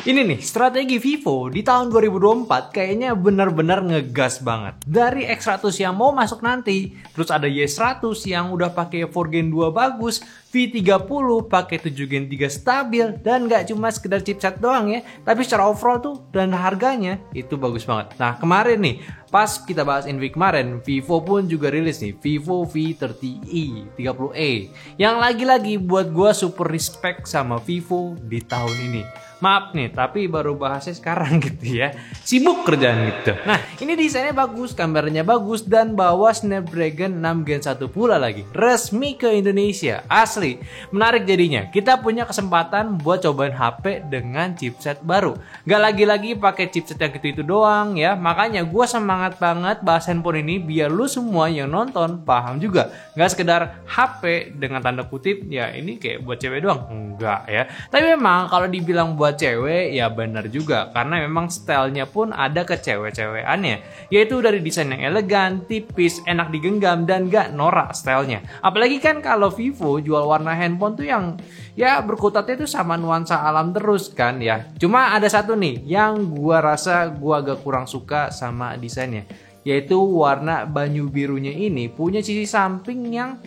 Ini nih, strategi Vivo di tahun 2024 kayaknya benar-benar ngegas banget. Dari X100 yang mau masuk nanti, terus ada Y100 yang udah pakai 4 Gen 2 bagus, V30 pakai 7 Gen 3 stabil, dan nggak cuma sekedar chipset doang ya, tapi secara overall tuh dan harganya itu bagus banget. Nah kemarin nih, pas kita bahas Infinix kemarin, Vivo pun juga rilis nih, Vivo V30e, 30e, yang lagi-lagi buat gua super respect sama Vivo di tahun ini. Maaf nih, tapi baru bahasnya sekarang gitu ya. Sibuk kerjaan gitu. Nah, ini desainnya bagus, kameranya bagus, dan bawa Snapdragon 6 Gen 1 pula lagi. Resmi ke Indonesia. Asli. Menarik jadinya. Kita punya kesempatan buat cobain HP dengan chipset baru. Gak lagi-lagi pakai chipset yang gitu-itu doang ya. Makanya gue semangat banget bahas handphone ini biar lu semua yang nonton paham juga. Gak sekedar HP dengan tanda kutip, ya ini kayak buat cewek doang. Enggak ya. Tapi memang kalau dibilang buat cewek ya benar juga, karena memang stylenya pun ada kecewek-cewekannya, yaitu dari desain yang elegan, tipis, enak digenggam, dan gak norak stylenya. Apalagi kan kalau Vivo jual warna handphone tuh yang ya berkutatnya tuh sama nuansa alam terus kan ya. Cuma ada satu nih yang gua rasa gua agak kurang suka sama desainnya, yaitu warna banyu birunya ini punya sisi samping yang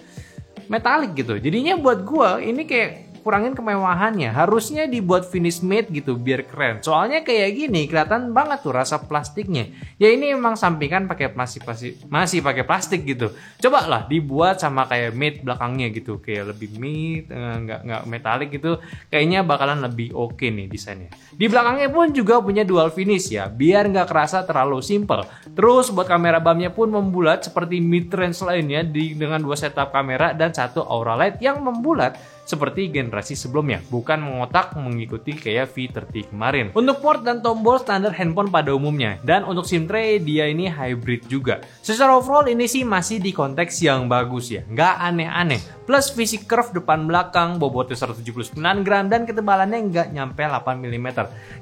metalik gitu. Jadinya buat gua ini kayak kurangin kemewahannya. Harusnya dibuat finish matte gitu biar keren. Soalnya kayak gini kelihatan banget tuh rasa plastiknya. Ya ini emang sampingan pakai masih pakai plastik gitu. Coba lah dibuat sama kayak matte belakangnya gitu, kayak lebih matte, nggak metalik gitu. Kayaknya bakalan lebih oke nih desainnya. Di belakangnya pun juga punya dual finish ya, biar nggak kerasa terlalu simple. Terus buat kamera bumnya pun membulat seperti mid range lainnya dengan 2 setup kamera dan 1 aura light yang membulat seperti generasi sebelumnya, bukan mengotak mengikuti kayak V30 kemarin. Untuk port dan tombol standar handphone pada umumnya, dan untuk SIM tray dia ini hybrid juga. Secara overall ini sih masih di konteks yang bagus ya, nggak aneh-aneh. Plus fisik curve depan belakang, bobotnya 179 gram dan ketebalannya nggak nyampe 8 mm.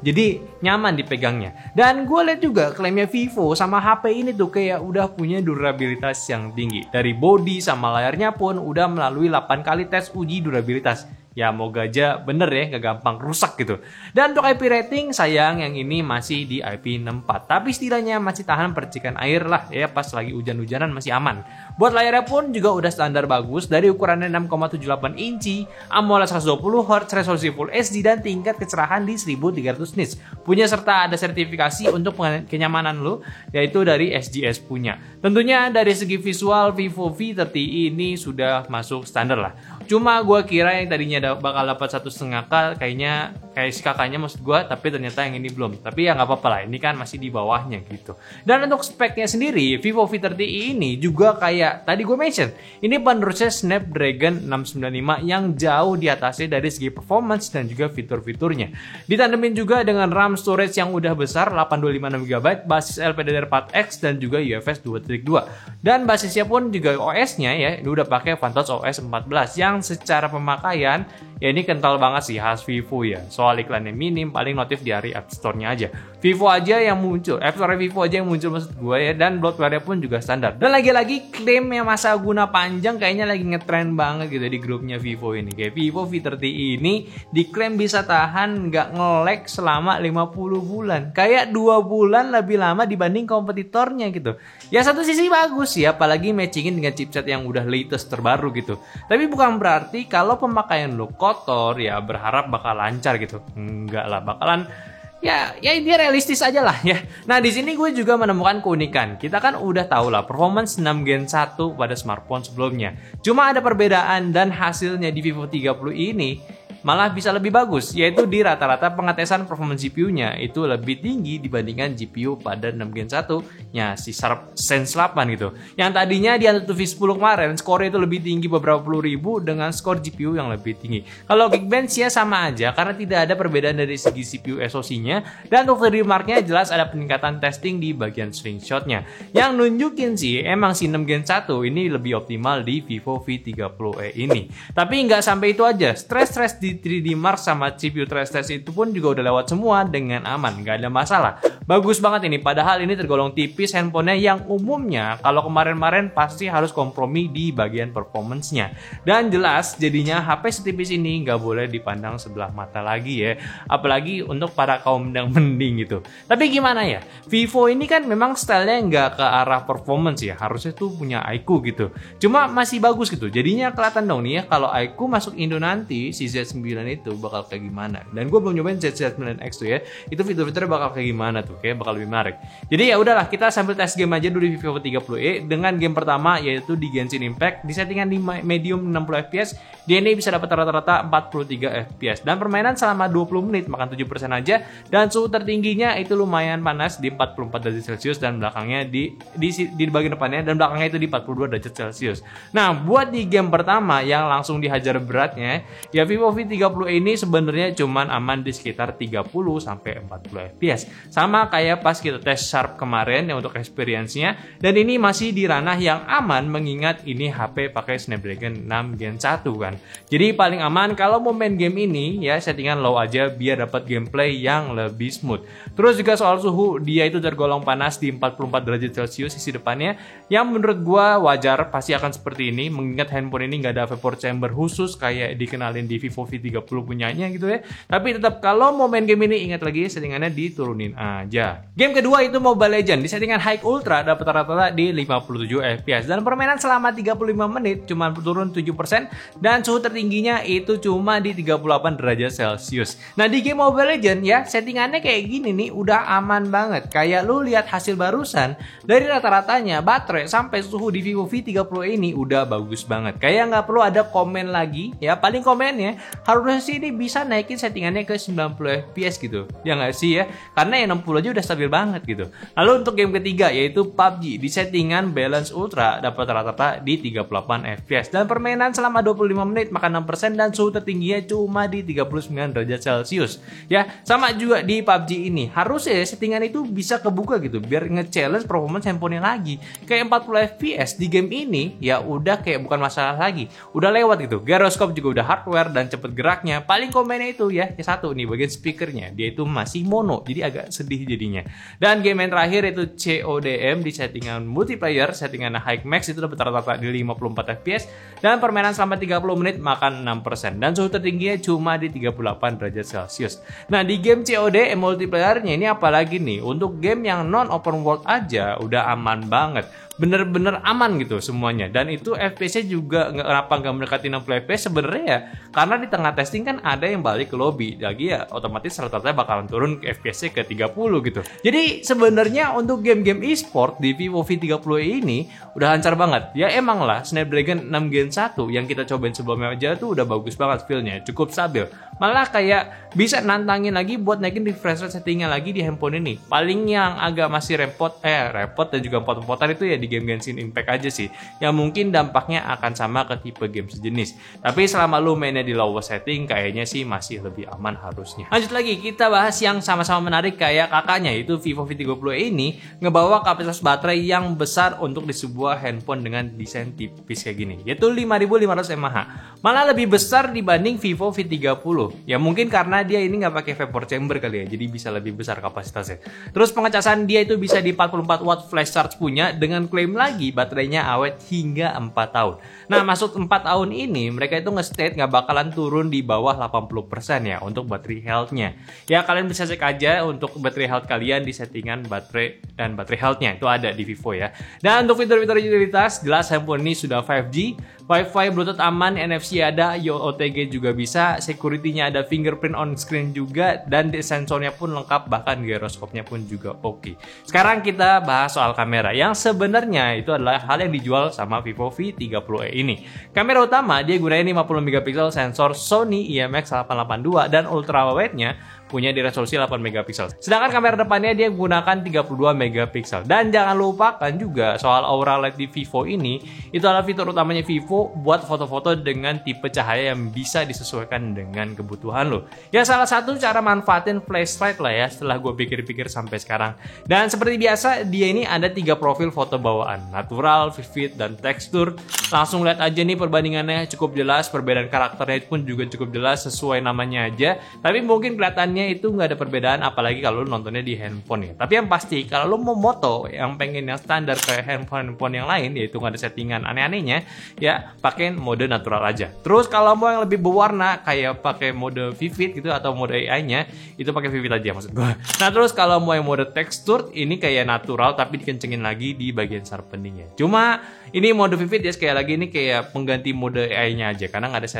Jadi nyaman dipegangnya. Dan gue lihat juga klaimnya Vivo sama HP ini tuh kayak udah punya durabilitas yang tinggi. Dari body sama layarnya pun udah melalui 8 kali tes uji durabilitas. Ya moga aja bener ya, gak gampang rusak gitu. Dan untuk IP rating sayang yang ini masih di IP64, tapi setidaknya masih tahan percikan air lah ya, pas lagi hujan-hujanan masih aman. Buat layarnya pun juga udah standar bagus, dari ukurannya 6,78 inci, AMOLED 120Hz, resolusi Full HD, dan tingkat kecerahan di 1300 nits. Punya serta ada sertifikasi untuk kenyamanan lo, yaitu dari SGS punya. Tentunya dari segi visual Vivo V30 ini sudah masuk standar lah. Cuma gue kira yang tadinya bakal dapat 1,5K kayaknya kayak si kakaknya maksud gue, tapi ternyata yang ini belum. Tapi ya nggak apa-apa lah, ini kan masih di bawahnya gitu. Dan untuk speknya sendiri, Vivo V30i ini juga kayak tadi gue mention, ini penerusnya Snapdragon 695 yang jauh di atasnya dari segi performance dan juga fitur-fiturnya. Ditandemin juga dengan RAM storage yang udah besar 825GB, basis LPDDR4X dan juga UFS 2.2. Dan basisnya pun juga OS-nya ya, ini udah pakai Vantage OS 14 yang secara pemakaian ya ini kental banget sih khas Vivo ya. Soal iklannya minim, paling notif di hari App Store-nya aja. Vivo aja yang muncul, App Store Vivo aja yang muncul maksud gue ya, dan bloatware-nya pun juga standar. Dan lagi-lagi klaimnya masa guna panjang kayaknya lagi ngetrend banget gitu di grupnya Vivo ini. Kayak Vivo V30 ini diklaim bisa tahan nggak nge-lag selama 50 bulan. Kayak 2 bulan lebih lama dibanding kompetitornya gitu. Ya satu sisi bagus ya, apalagi matchingin dengan chipset yang udah latest terbaru gitu. Tapi bukan berarti kalau pemakaian lo kotor ya berharap bakal lancar gitu. Enggak lah, bakalan ya dia realistis aja lah ya. Nah di sini gue juga menemukan keunikan. Kita kan udah tahu lah performance 6 Gen 1 pada smartphone sebelumnya. Cuma ada perbedaan dan hasilnya di Vivo 30 ini malah bisa lebih bagus, yaitu di rata-rata pengetesan performance GPU-nya itu lebih tinggi dibandingkan GPU pada 6 Gen 1-nya si Sharp Sense 8 gitu. Yang tadinya di AnTuTu V10 kemarin skornya itu lebih tinggi beberapa puluh ribu dengan skor GPU yang lebih tinggi. Kalau Geekbench ya sama aja karena tidak ada perbedaan dari segi CPU SoC-nya, dan untuk 3D Mark-nya jelas ada peningkatan testing di bagian screenshot-nya. Yang nunjukin sih emang si 6 Gen 1 ini lebih optimal di Vivo V30e ini. Tapi nggak sampai itu aja, stress di 3D Mark sama CPU stress test itu pun juga udah lewat semua dengan aman, nggak ada masalah. Bagus banget ini, padahal ini tergolong tipis handphonenya yang umumnya kalau kemarin-kemarin pasti harus kompromi di bagian performance-nya. Dan jelas jadinya HP setipis ini nggak boleh dipandang sebelah mata lagi ya, apalagi untuk para kaum yang mending gitu. Tapi gimana ya, Vivo ini kan memang stylenya nggak ke arah performance ya, harusnya tuh punya iQOO gitu. Cuma masih bagus gitu, jadinya kelihatan dong nih ya kalau iQOO masuk Indo nanti si Z9 itu bakal kayak gimana. Dan gue belum nyobain Z9X tuh ya, itu fitur-fiturnya bakal kayak gimana tuh, kayak bakal lebih menarik. Jadi ya udahlah, kita sambil tes game aja dulu di Vivo V30e dengan game pertama yaitu di Genshin Impact di settingan di medium 60 fps. Dia ini bisa dapat rata-rata 43 fps dan permainan selama 20 menit makan 7% aja, dan suhu tertingginya itu lumayan panas di 44 derajat Celcius dan belakangnya di bagian depannya, dan belakangnya itu di 42 derajat Celcius. Nah, buat di game pertama yang langsung dihajar beratnya, ya Vivo V30e ini sebenarnya cuman aman di sekitar 30 sampai 40 fps. Sama kayak pas kita tes Sharp kemarin yang untuk experience-nya, dan ini masih di ranah yang aman mengingat ini HP pakai Snapdragon 6 Gen 1 kan. Jadi paling aman kalau mau main game ini ya settingan low aja biar dapat gameplay yang lebih smooth. Terus juga soal suhu, dia itu tergolong panas di 44 derajat Celcius sisi depannya, yang menurut gua wajar pasti akan seperti ini mengingat handphone ini nggak ada vapor chamber khusus kayak dikenalin di Vivo V30 punyanya gitu ya. Tapi tetap kalau mau main game ini ingat lagi settingannya diturunin aja. Game kedua itu Mobile Legends di settingan High Ultra dapat rata-rata di 57 fps dan permainan selama 35 menit cuma turun 7% dan suhu tertingginya itu cuma di 38 derajat Celcius. Nah, di game Mobile Legends ya settingannya kayak gini nih udah aman banget. Kayak lu lihat hasil barusan dari rata-ratanya baterai sampai suhu di Vivo V30 ini udah bagus banget. Kayak nggak perlu ada komen lagi ya, paling komennya harusnya sih ini bisa naikin settingannya ke 90 fps gitu. Ya nggak sih ya? Karena yang 60 aja udah stabil banget gitu. Lalu untuk game ketiga yaitu PUBG di settingan Balance Ultra dapat rata-rata di 38 fps dan permainan selama 25 menit makan 6% dan suhu tertingginya cuma di 39 derajat Celcius. Ya, sama juga di PUBG ini. Harusnya settingan itu bisa kebuka gitu biar nge-challenge performance handphonenya lagi. Kayak 40 fps di game ini ya udah kayak bukan masalah lagi. Udah lewat gitu. Gyroscope juga udah hardware dan cepet geraknya. Paling komennya itu ya, satu nih bagian speakernya. Dia itu masih mono, jadi agak sedih jadinya. Dan game yang terakhir itu CODM di settingan multiplayer, settingan High Max itu dapat rata-rata di 54 fps dan permainan selama 30 menit makan 6% dan suhu tertingginya cuma di 38 derajat Celcius. Nah, di game CODM multiplayernya ini apalagi nih, untuk game yang non open world aja udah aman banget. Bener-bener aman gitu semuanya, dan itu FPS-nya juga kenapa nggak mendekati 60 FPS sebenarnya ya karena di tengah testing kan ada yang balik ke lobby lagi ya, otomatis rata-rata bakalan turun ke FPS-nya ke 30 gitu. Jadi sebenarnya untuk game-game e-sport di Vivo V30 ini udah lancar banget ya. Emang lah Snapdragon 6 Gen 1 yang kita cobain sebelumnya aja tuh udah bagus banget, feel-nya cukup stabil, malah kayak bisa nantangin lagi buat naikin refresh rate settingnya lagi di handphone ini. Paling yang agak masih repot dan juga pot-potan itu ya di game Genshin Impact aja sih, yang mungkin dampaknya akan sama ke tipe game sejenis. Tapi selama lu mainnya di lower setting kayaknya sih masih lebih aman harusnya. Lanjut lagi, kita bahas yang sama-sama menarik kayak kakaknya, itu Vivo V30 ini ngebawa kapasitas baterai yang besar untuk di sebuah handphone dengan desain tipis kayak gini, yaitu 5500 mAh. Malah lebih besar dibanding Vivo V30. Ya mungkin karena dia ini nggak pakai vapor chamber kali ya, jadi bisa lebih besar kapasitasnya. Terus pengecasan dia itu bisa di 44 watt flash charge punya, dengan klaim lagi baterainya awet hingga 4 tahun. Nah, maksud 4 tahun ini mereka itu nge-state nggak bakalan turun di bawah 80% ya untuk battery health-nya. Ya kalian bisa cek aja untuk battery health kalian di settingan baterai dan battery health-nya, itu ada di Vivo ya. Dan untuk fitur-fitur utilitas, jelas handphone ini sudah 5G, Wi-Fi, Bluetooth aman, NFC ada, OTG juga bisa, security-nya ada, fingerprint on screen juga, dan sensornya pun lengkap, bahkan gyroscope-nya pun juga oke. Sekarang kita bahas soal kamera, yang sebenarnya itu adalah hal yang dijual sama Vivo V30e ini. Kamera utama dia gunain 50 megapiksel sensor Sony IMX882 dan ultrawide-nya punya di resolusi 8 megapiksel. Sedangkan kamera depannya dia gunakan 32 megapiksel. Dan jangan lupakan juga soal aura light di Vivo ini, itu adalah fitur utamanya Vivo Vivo buat foto-foto dengan tipe cahaya yang bisa disesuaikan dengan kebutuhan lo. Ya salah satu cara manfaatin flashlight lah ya setelah gue pikir-pikir sampai sekarang. Dan seperti biasa dia ini ada 3 profil foto bawaan, natural, vivid, dan tekstur. Langsung lihat aja nih perbandingannya cukup jelas, perbedaan karakternya pun juga cukup jelas sesuai namanya aja. Tapi mungkin kelihatannya itu nggak ada perbedaan apalagi kalau lu nontonnya di handphone ya. Tapi yang pasti kalau lu mau moto yang pengen yang standar kayak handphone yang lain yaitu nggak ada settingan aneh-anehnya ya pakai mode natural aja. Terus kalau mau yang lebih berwarna kayak pakai mode vivid gitu atau mode AI-nya itu pakai vivid aja maksud gua. Nah terus kalau mau yang mode tekstur ini kayak natural tapi dikencengin lagi di bagian sharpeningnya. Cuma ini mode vivid ya sekali lagi ini kayak pengganti mode AI-nya aja karena nggak ada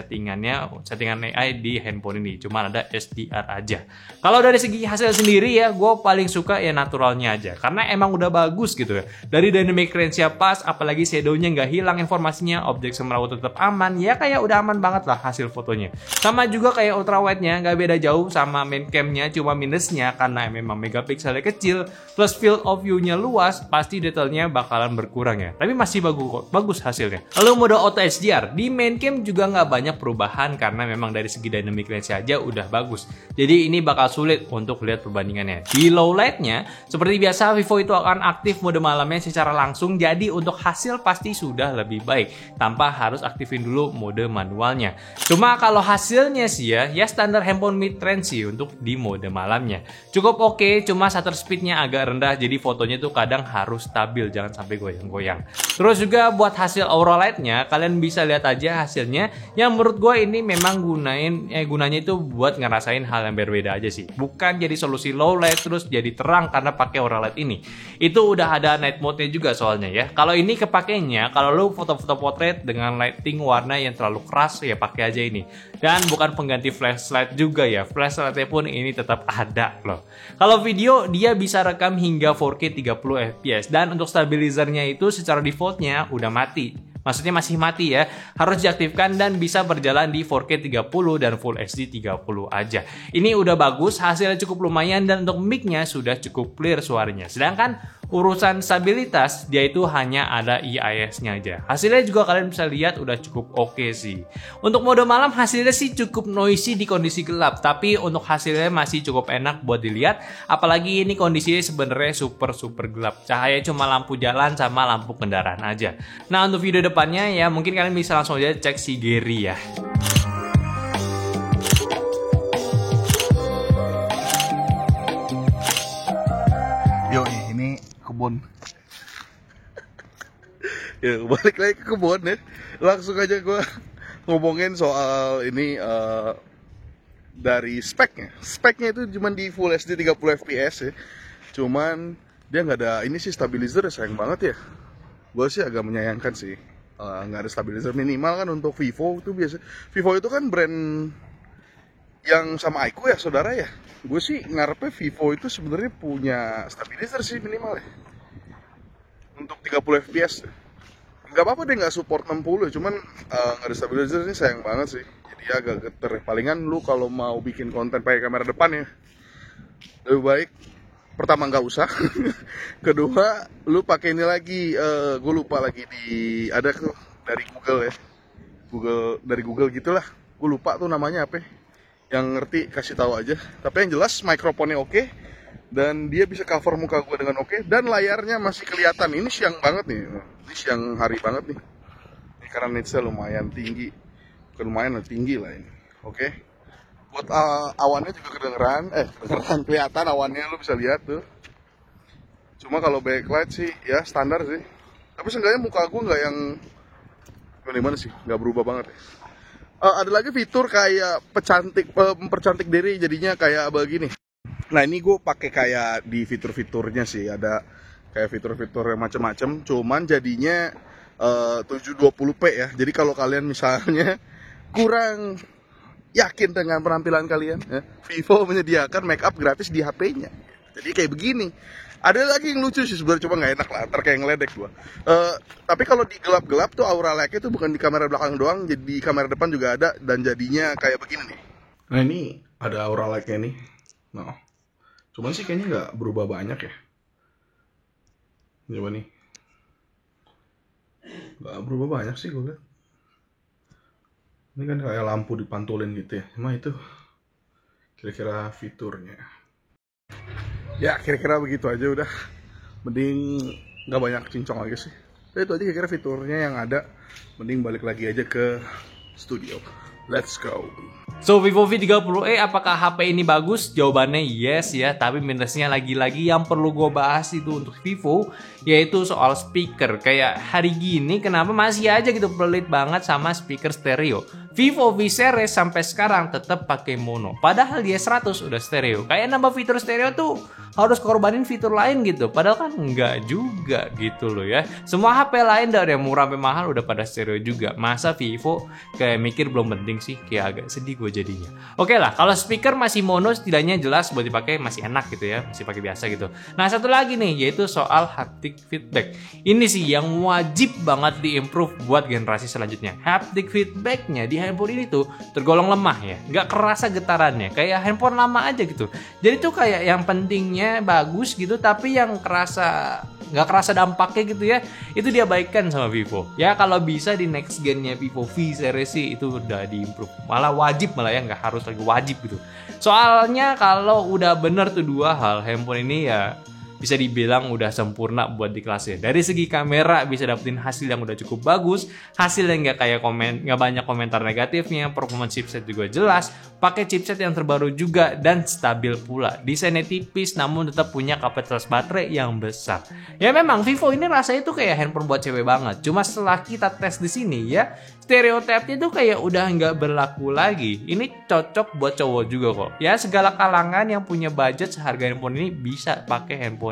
settingan AI di handphone ini. Cuma ada SDR aja. Kalau dari segi hasil sendiri ya gue paling suka ya naturalnya aja karena emang udah bagus gitu ya. Dari dynamic range-nya pas apalagi shadow-nya nggak hilang informasinya, objek semrawut tetap aman ya kayak udah aman banget lah hasil fotonya. Sama juga kayak ultrawide-nya nggak beda jauh sama main cam-nya, cuma minusnya karena memang megapikselnya kecil plus field of view-nya luas pasti detailnya bakalan berkurang ya. Tapi masih bagus hasilnya. Lalu mode auto HDR di main cam juga nggak banyak perubahan karena memang dari segi dynamic range aja udah bagus. Jadi ini bakal sulit untuk lihat perbandingannya. Di low light-nya seperti biasa Vivo itu akan aktif mode malamnya secara langsung jadi untuk hasil pasti sudah lebih baik tanpa harus aktifin dulu mode manualnya. Cuma kalau hasilnya sih ya standar handphone mid range sih untuk di mode malamnya. Cukup oke, cuma shutter speed-nya agak rendah jadi fotonya tuh kadang harus stabil jangan sampai goyang-goyang. Terus juga buat hasil aura light-nya kalian bisa lihat aja hasilnya yang menurut gue ini memang gunanya itu buat ngerasain hal yang berbeda aja sih. Bukan jadi solusi low light terus jadi terang karena pakai aura light ini. Itu udah ada night mode-nya juga soalnya ya. Kalau ini kepakainya kalau lu foto-foto portrait dengan lighting warna yang terlalu keras ya pakai aja ini. Dan bukan pengganti flashlight juga ya. Flashlight-nya pun ini tetap ada loh. Kalau video dia bisa rekam hingga 4K 30 fps dan untuk stabilizernya itu secara defaultnya udah mati. Maksudnya masih mati ya, harus diaktifkan dan bisa berjalan di 4K 30 dan Full HD 30 aja. Ini udah bagus, hasilnya cukup lumayan dan untuk mic-nya sudah cukup clear suaranya. Sedangkan urusan stabilitas dia itu hanya ada IIS-nya aja. Hasilnya juga kalian bisa lihat udah cukup oke sih. Untuk mode malam hasilnya sih cukup noisy di kondisi gelap, tapi untuk hasilnya masih cukup enak buat dilihat. Apalagi ini kondisinya sebenarnya super gelap. Cahaya cuma lampu jalan sama lampu kendaraan aja. Nah untuk video depannya ya mungkin kalian bisa langsung aja cek si Gary ya. Yo ini kebun. Ya balik lagi ke kebun ya. Langsung aja gue ngomongin soal ini dari speknya. Speknya itu cuma di Full HD 30 fps ya. Cuman dia nggak ada ini sih stabilizer, sayang banget ya. Gue sih agak menyayangkan sih. Nggak ada stabilizer minimal kan untuk Vivo itu biasa. Vivo itu kan brand yang sama iQOO ya saudara ya. Gue sih ngarepnya Vivo itu sebenarnya punya stabilizer sih minimal ya. Untuk 30 fps. Nggak apa-apa deh nggak support 60, cuman nggak ada stabilizer ini sayang banget sih. Jadi agak geter. Palingan lu kalau mau bikin konten pakai kamera depan ya, lebih baik pertama nggak usah. Kedua lu pakai ini lagi, gue lupa lagi ada tuh dari Google ya, dari Google gitulah, gue lupa tuh namanya apa. Yang ngerti kasih tahu aja. Tapi yang jelas mikrofonnya oke, dan dia bisa cover muka gue dengan oke, dan layarnya masih kelihatan. Ini siang banget nih, ini siang hari banget nih. Ini karena nitsnya lumayan tinggi, bukan lumayan lah, tinggi lah ini. Oke. Buat awannya juga kedengeran kelihatan awannya, lu bisa lihat tuh. Cuma kalau backlight sih ya standar sih. Tapi seenggaknya muka gue nggak yang gimana sih, nggak berubah banget ya. Ada lagi fitur kayak mempercantik diri, jadinya kayak begini. Nah ini gue pakai kayak di fitur-fiturnya sih, ada kayak fitur-fitur yang macam-macam. Cuman jadinya 720p ya. Jadi kalau kalian misalnya kurang yakin dengan penampilan kalian ya, Vivo menyediakan make up gratis di HP-nya. Jadi kayak begini. Ada lagi yang lucu sih sebenarnya, cuma nggak enak lah, ntar kayak ngeledek gua. Tapi kalau di gelap-gelap tuh aura light-nya tuh bukan di kamera belakang doang, jadi di kamera depan juga ada, dan jadinya kayak begini nih. Nah ini ada aura light-nya nih. Nah, cuman sih kayaknya nggak berubah banyak ya. Coba nih, nggak berubah banyak sih gue lihat. Ini kan kayak lampu dipantulin gitu ya. Emang itu kira-kira fiturnya. Ya kira-kira begitu aja udah. Mending nggak banyak cincong lagi sih. Tapi itu aja kira-kira fiturnya yang ada. Mending balik lagi aja ke studio. Let's go. So, Vivo V30e apakah HP ini bagus? Jawabannya yes ya, tapi minusnya lagi-lagi yang perlu gue bahas itu untuk Vivo, yaitu soal speaker. Kayak hari gini kenapa masih aja gitu pelit banget sama speaker stereo. Vivo V series sampai sekarang tetap pakai mono, padahal dia 100 udah stereo. Kayak nambah fitur stereo tuh harus korbanin fitur lain gitu, padahal kan enggak juga gitu loh ya. Semua HP lain dari yang murah sampai mahal udah pada stereo juga. Masa Vivo kayak mikir belum penting sih, kayak agak sedih gue jadinya. Oke lah, kalau speaker masih mono setidaknya jelas buat dipakai masih enak gitu ya, masih pakai biasa gitu. Nah satu lagi nih, yaitu soal haptic feedback. Ini sih yang wajib banget diimprove buat generasi selanjutnya. Haptic feedbacknya di handphone ini tuh tergolong lemah ya, nggak kerasa getarannya, kayak handphone lama aja gitu. Jadi tuh kayak yang pentingnya bagus gitu, tapi yang nggak kerasa dampaknya gitu ya, itu diabaikan sama Vivo. Ya kalau bisa di next gen-nya Vivo V series sih itu udah diimprove. Malah wajib malah ya, nggak harus lagi wajib gitu. Soalnya kalau udah bener tuh dua hal, handphone ini ya bisa dibilang udah sempurna buat di kelasnya. Dari segi kamera bisa dapetin hasil yang udah cukup bagus, hasil yang nggak banyak komentar negatifnya, performance chipset juga jelas, pakai chipset yang terbaru juga dan stabil pula. Desainnya tipis namun tetap punya kapasitas baterai yang besar. Ya memang Vivo ini rasanya tuh kayak handphone buat cewek banget. Cuma setelah kita tes di sini ya, stereotipnya tuh kayak udah nggak berlaku lagi. Ini cocok buat cowok juga kok. Ya segala kalangan yang punya budget seharga handphone ini bisa pakai handphonenya.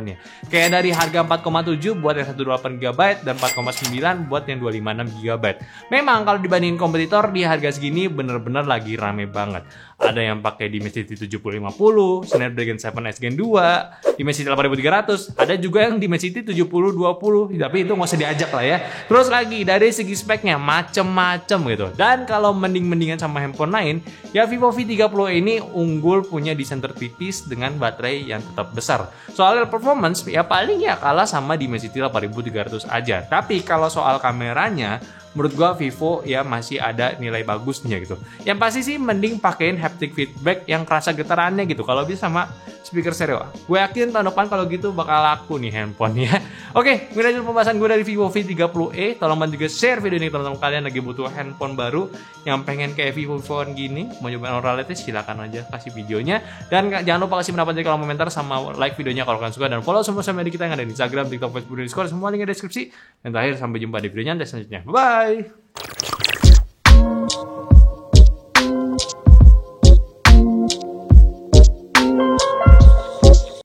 Kayak dari harga 4,7 buat yang 128 GB dan 4,9 buat yang 256 GB. Memang kalau dibandingin kompetitor di harga segini bener-bener lagi rame banget. Ada yang pakai Dimensity 7050, Snapdragon 7 S Gen 2, Dimensity 8300, ada juga yang Dimensity 7020, tapi itu nggak usah diajak lah ya. Terus lagi dari segi speknya macem-macem gitu. Dan kalau mendingan sama handphone lain, ya Vivo V30 ini unggul punya desain tertipis dengan baterai yang tetap besar. Soal performance ya paling ya kalah sama Dimensity 8300 aja. Tapi kalau soal kameranya, menurut gua Vivo ya masih ada nilai bagusnya gitu. Yang pasti sih mending pakein haptic feedback yang kerasa getarannya gitu. Kalau bisa sama speaker stereo. Gue yakin tahun depan kalau gitu bakal laku nih handphone ya. Oke, ini aja pembahasan gue dari Vivo V30e. Tolong bantu juga share video ini teman-teman kalian lagi butuh handphone baru yang pengen kayak Vivo phone gini, mau nyobain reality silakan aja kasih videonya. Dan jangan lupa kasih pendapat di kolom komentar sama like videonya kalau kalian suka, dan follow semua sosial media kita yang ada di Instagram, TikTok, Facebook, dan Discord, semua linknya di deskripsi. Dan terakhir sampai jumpa di video selanjutnya. Bye.